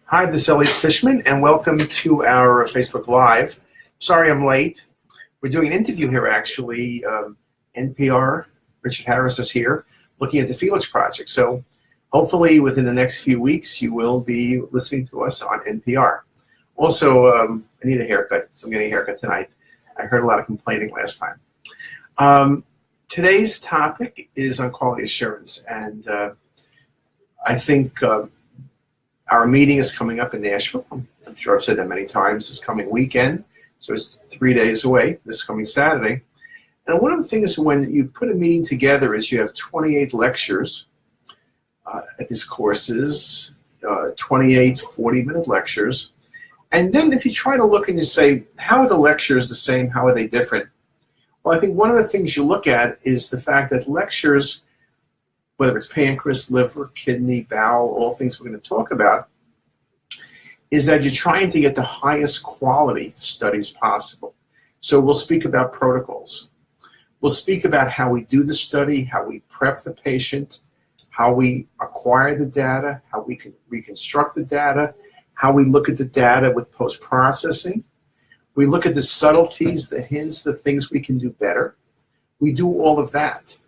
Hi, this is Elliot Fishman, and welcome to our Facebook Live. Sorry I'm late. We're doing an interview here, actually. NPR, Richard Harris is here, looking at the Felix Project. So hopefully within the next few weeks, you will be listening to us on NPR. Also, I need a haircut, so I'm getting a haircut tonight. I heard a lot of complaining last time. Today's topic is on quality assurance, and I think our meeting is coming up in Nashville. I'm sure I've said that many times. This coming weekend, so it's 3 days away, this coming Saturday. And one of the things when you put a meeting together is you have 28 lectures at these courses, 28 40-minute lectures. And then if you try to look and you say, how are the lectures the same? How are they different? Well, I think one of the things you look at is the fact that lectures, whether it's pancreas, liver, kidney, bowel, all things we're going to talk about, is that you're trying to get the highest quality studies possible. So we'll speak about protocols. We'll speak about how we do the study, how we prep the patient, how we acquire the data, how we can reconstruct the data, how we look at the data with post-processing. We look at the subtleties, the hints, the things we can do better. We do all of that.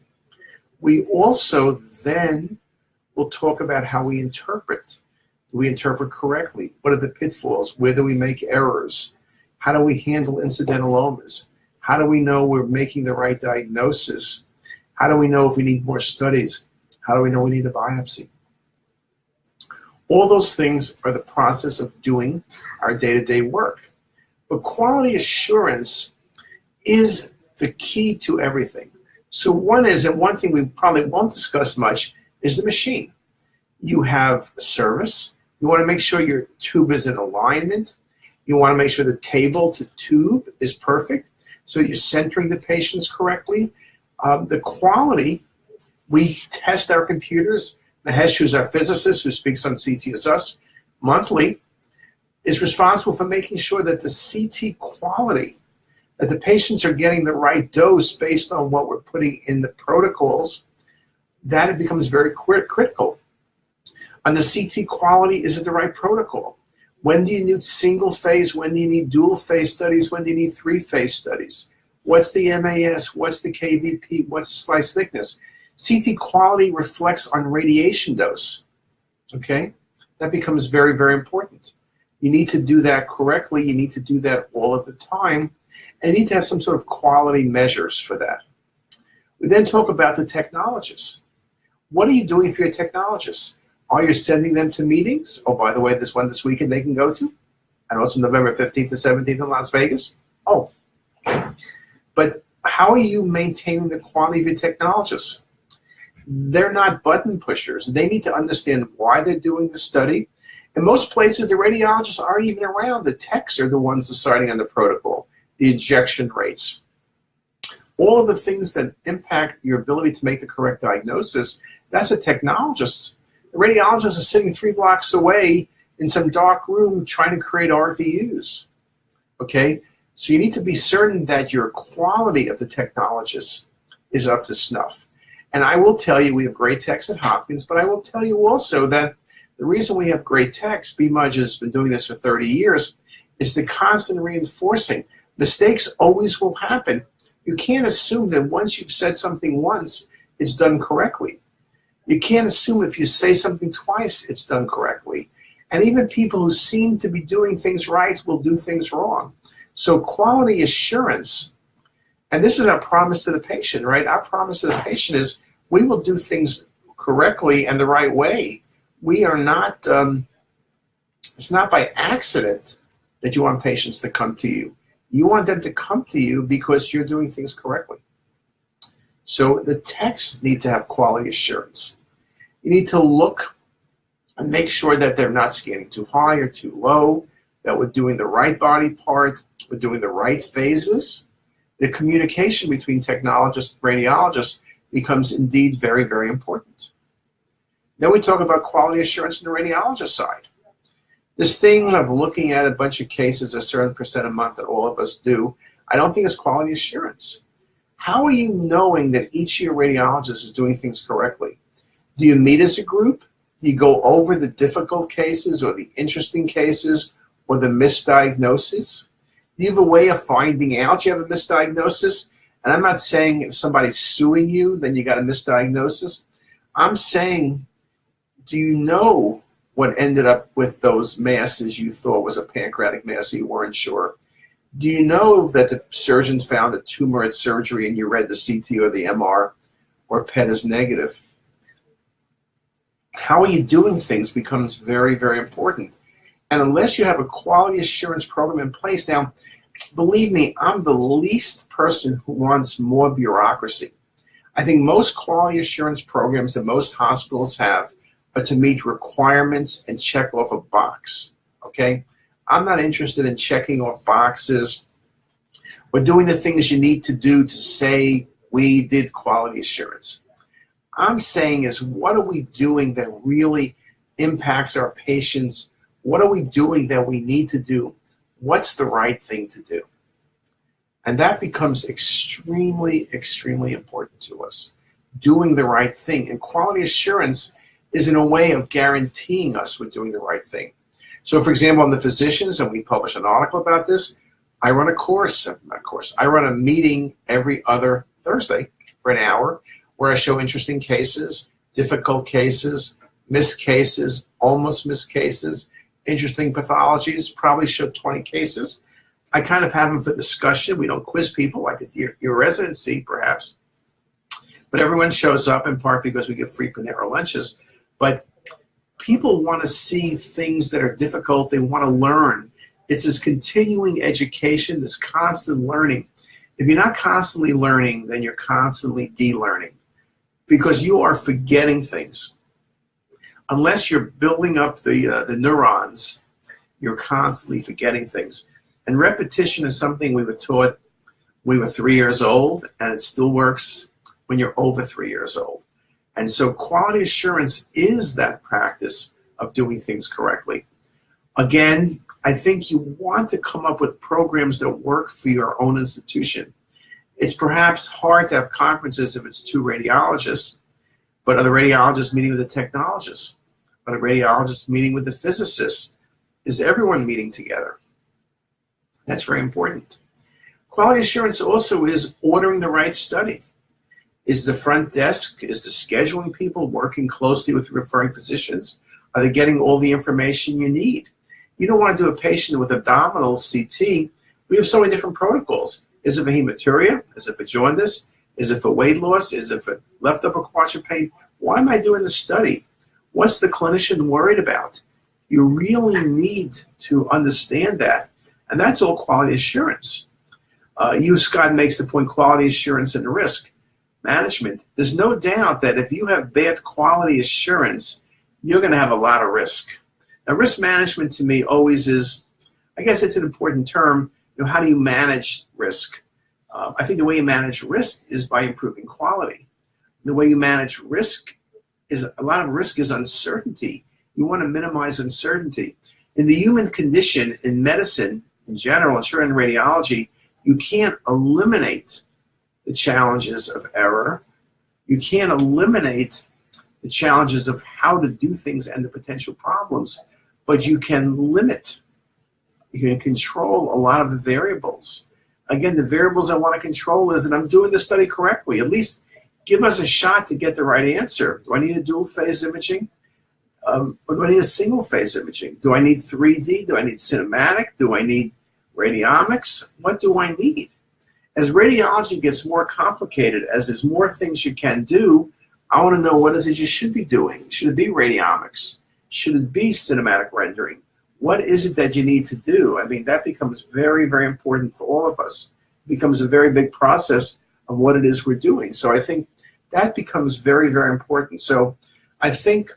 We also then will talk about how we interpret. Do we interpret correctly? What are the pitfalls? Where do we make errors? How do we handle incidentalomas? How do we know we're making the right diagnosis? How do we know if we need more studies? How do we know we need a biopsy? All those things are the process of doing our day-to-day work. But quality assurance is the key to everything. So one thing we probably won't discuss much is the machine. You have a service. You want to make sure your tube is in alignment. You want to make sure the table to tube is perfect, so you're centering the patients correctly. The quality, we test our computers. Mahesh, who's our physicist, who speaks on CTisus monthly, is responsible for making sure that the CT quality, that the patients are getting the right dose based on what we're putting in the protocols, that it becomes very critical. On the CT quality, is it the right protocol? When do you need single phase? When do you need dual phase studies? When do you need 3-phase studies? What's the MAS? What's the KVP? What's the slice thickness? CT quality reflects on radiation dose, okay? That becomes very, very important. You need to do that correctly. You need to do that all of the time. And you need to have some sort of quality measures for that. We then talk about the technologists. What are you doing for your technologists? Are you sending them to meetings? Oh, by the way, this one this weekend they can go to. And also November 15th to 17th in Las Vegas. Oh, okay. But how are you maintaining the quality of your technologists? They're not button pushers. They need to understand why they're doing the study. In most places, the radiologists aren't even around. The techs are the ones deciding on the protocol, the injection rates. All of the things that impact your ability to make the correct diagnosis, that's what technologists. The radiologists are sitting 3 blocks away in some dark room trying to create RVUs, okay? So you need to be certain that your quality of the technologist is up to snuff. And I will tell you, we have great techs at Hopkins, but I will tell you also that the reason we have great techs, BMUJ has been doing this for 30 years, is the constant reinforcing. Mistakes always will happen. You can't assume that once you've said something once, it's done correctly. You can't assume if you say something twice, it's done correctly. And even people who seem to be doing things right will do things wrong. So quality assurance, and this is our promise to the patient, right? Our promise to the patient is we will do things correctly and the right way. We are not, it's not by accident that you want patients to come to you. You want them to come to you because you're doing things correctly. So the techs need to have quality assurance. You need to look and make sure that they're not scanning too high or too low, that we're doing the right body part, we're doing the right phases. The communication between technologists and radiologists becomes indeed very, very important. Then we talk about quality assurance on the radiologist side. This thing of looking at a bunch of cases, a certain percent a month that all of us do, I don't think it's quality assurance. How are you knowing that each of your radiologists is doing things correctly? Do you meet as a group? You go over the difficult cases or the interesting cases or the misdiagnosis. You have a way of finding out you have a misdiagnosis. And I'm not saying if somebody's suing you, then you got a misdiagnosis. I'm saying, do you know what ended up with those masses you thought was a pancreatic mass you weren't sure? Do you know that the surgeon found a tumor at surgery and you read the CT or the MR or PET is negative? How are you doing things becomes very, very important. And unless you have a quality assurance program in place, now, believe me, I'm the least person who wants more bureaucracy. I think most quality assurance programs that most hospitals have are to meet requirements and check off a box, okay? I'm not interested in checking off boxes or doing the things you need to do to say we did quality assurance. I'm saying is, what are we doing that really impacts our patients? What are we doing that we need to do? What's the right thing to do? And that becomes extremely, extremely important to us, doing the right thing. And quality assurance is in a way of guaranteeing us we're doing the right thing. So, for example, on the physicians, and we published an article about this, I run I run a meeting every other Thursday for an hour where I show interesting cases, difficult cases, missed cases, almost missed cases, interesting pathologies, probably show 20 cases. I kind of have them for discussion. We don't quiz people like it's your residency, perhaps. But everyone shows up in part because we give free Panera lunches. But people want to see things that are difficult. They want to learn. It's this continuing education, this constant learning. If you're not constantly learning, then you're constantly de-learning because you are forgetting things. Unless you're building up the neurons, you're constantly forgetting things. And repetition is something we were taught when we were 3 years old, and it still works when you're over 3 years old. And so quality assurance is that practice of doing things correctly. Again, I think you want to come up with programs that work for your own institution. It's perhaps hard to have conferences if it's two radiologists, but are the radiologists meeting with the technologists? Are the radiologists meeting with the physicists? Is everyone meeting together? That's very important. Quality assurance also is ordering the right study. Is the front desk, is the scheduling people working closely with the referring physicians? Are they getting all the information you need? You don't want to do a patient with abdominal CT. We have so many different protocols. Is it for hematuria? Is it for jaundice? Is it for weight loss? Is it for left upper quadrant pain? Why am I doing the study? What's the clinician worried about? You really need to understand that. And that's all quality assurance. Scott makes the point, quality assurance and risk management. There's no doubt that if you have bad quality assurance, you're going to have a lot of risk. Now, risk management to me always is, I guess it's an important term. How do you manage risk? I think the way you manage risk is by improving quality. The way you manage risk is, a lot of risk is uncertainty. You want to minimize uncertainty. In the human condition, in medicine in general, and sure in radiology, you can't eliminate the challenges of error. You can't eliminate the challenges of how to do things and the potential problems, but you can limit. You can control a lot of the variables. Again, the variables I want to control is that I'm doing the study correctly. At least give us a shot to get the right answer. Do I need a dual phase imaging? Or do I need a single phase imaging? Do I need 3D? Do I need cinematic? Do I need radiomics? What do I need? As radiology gets more complicated, as there's more things you can do, I want to know what is it you should be doing. Should it be radiomics? Should it be cinematic rendering? What is it that you need to do? I mean, that becomes very, very important for all of us. It becomes a very big process of what it is we're doing. So I think that becomes very, very important. So I think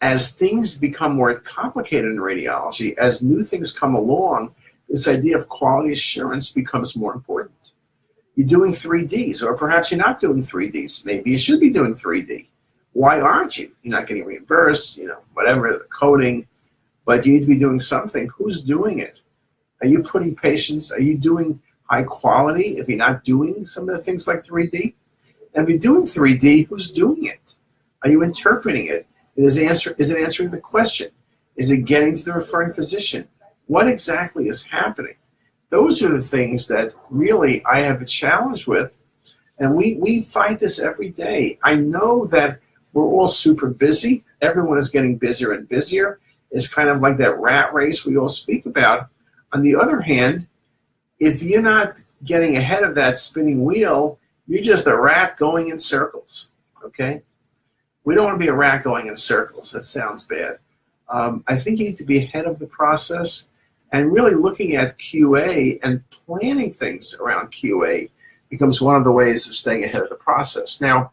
as things become more complicated in radiology, as new things come along, this idea of quality assurance becomes more important. You're doing 3Ds, or perhaps you're not doing 3Ds. Maybe you should be doing 3D. Why aren't you? You're not getting reimbursed, whatever, the coding, but you need to be doing something. Who's doing it? Are you putting patients, are you doing high quality if you're not doing some of the things like 3D? And if you're doing 3D, who's doing it? Are you interpreting it? Is it answering the question? Is it getting to the referring physician? What exactly is happening? Those are the things that really I have a challenge with. And we fight this every day. I know that we're all super busy. Everyone is getting busier and busier. It's kind of like that rat race we all speak about. On the other hand, if you're not getting ahead of that spinning wheel, you're just a rat going in circles, okay? We don't want to be a rat going in circles. That sounds bad. I think you need to be ahead of the process and really looking at QA and planning things around QA becomes one of the ways of staying ahead of the process. Now,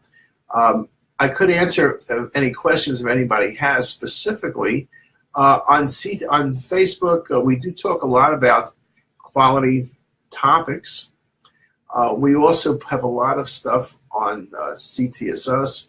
I could answer any questions if anybody has specifically. On Facebook, we do talk a lot about quality topics. We also have a lot of stuff on CTisus.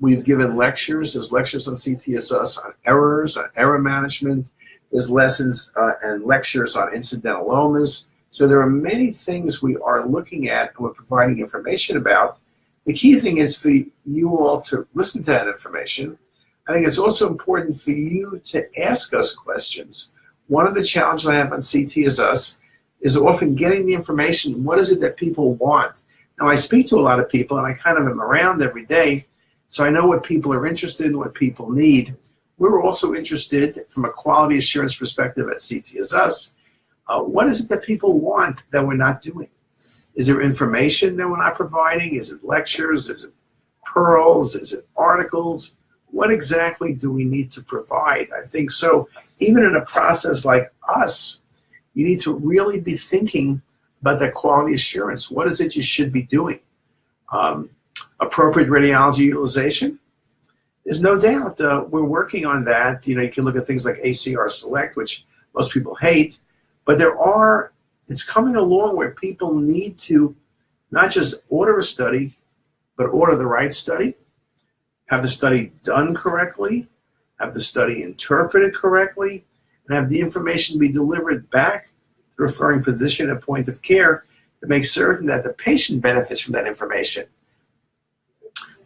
We've given lectures. There's lectures on CTisus, on errors, on error management. There's lessons and lectures on incidentalomas. So there are many things we are looking at and we're providing information about. The key thing is for you all to listen to that information. I think it's also important for you to ask us questions. One of the challenges I have on CTisus is often getting the information. What is it that people want? Now, I speak to a lot of people, and I kind of am around every day, so I know what people are interested in, what people need. We're also interested, from a quality assurance perspective at CTisus, what is it that people want that we're not doing? Is there information that we're not providing? Is it lectures? Is it pearls? Is it articles? What exactly do we need to provide? I think so. Even in a process like us, you need to really be thinking about that quality assurance. What is it you should be doing? Appropriate radiology utilization? There's no doubt we're working on that. You know, you can look at things like ACR Select, which most people hate, but it's coming along where people need to not just order a study, but order the right study, have the study done correctly, have the study interpreted correctly, and have the information be delivered back to the referring physician at point of care to make certain that the patient benefits from that information.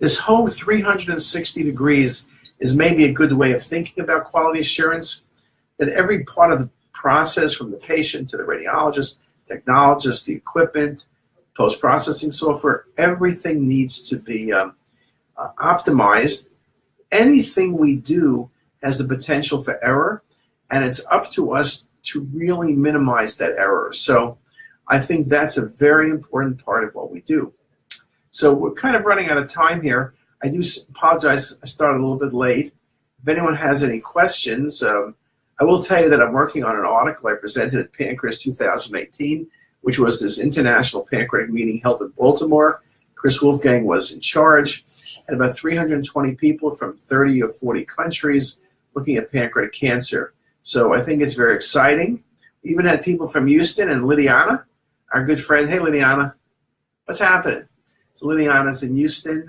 This whole 360 degrees is maybe a good way of thinking about quality assurance, that every part of the process from the patient to the radiologist, technologist, the equipment, post-processing software, everything needs to be optimized. Anything we do has the potential for error, and it's up to us to really minimize that error. So I think that's a very important part of what we do. So we're kind of running out of time here. I do apologize, I started a little bit late. If anyone has any questions, I will tell you that I'm working on an article I presented at Pancreas 2018, which was this international pancreatic meeting held in Baltimore. Chris Wolfgang was in charge, and about 320 people from 30 or 40 countries looking at pancreatic cancer. So I think it's very exciting. We even had people from Houston and Lydiana, our good friend. Hey, Lydiana, what's happening? So Lydiana's in Houston.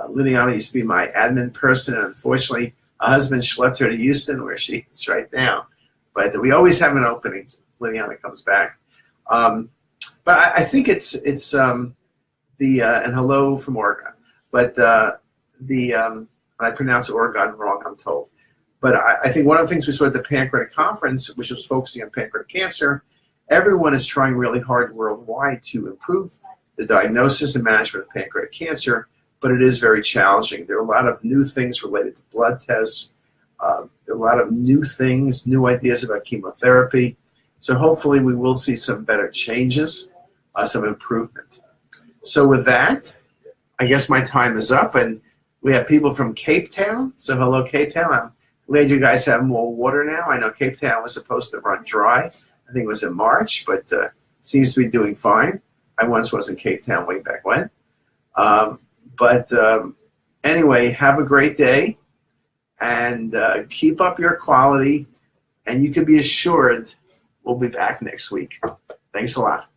Lydiana used to be my admin person, and unfortunately, her husband schlepped her to Houston, where she is right now. But we always have an opening. Lydiana comes back. But I think it's and hello from Oregon. But I pronounce Oregon wrong, I'm told. But I think one of the things we saw at the Pancreatic Conference, which was focusing on pancreatic cancer, everyone is trying really hard worldwide to improve the diagnosis and management of pancreatic cancer, but it is very challenging. There are a lot of new things related to blood tests. There are a lot of new things, new ideas about chemotherapy. So hopefully we will see some better changes, some improvement. So with that, I guess my time is up, and we have people from Cape Town. So hello, Cape Town. I'm glad you guys have more water now. I know Cape Town was supposed to run dry. I think it was in March, but seems to be doing fine. I once was in Cape Town way back when. Anyway, have a great day, and keep up your quality, and you can be assured we'll be back next week. Thanks a lot.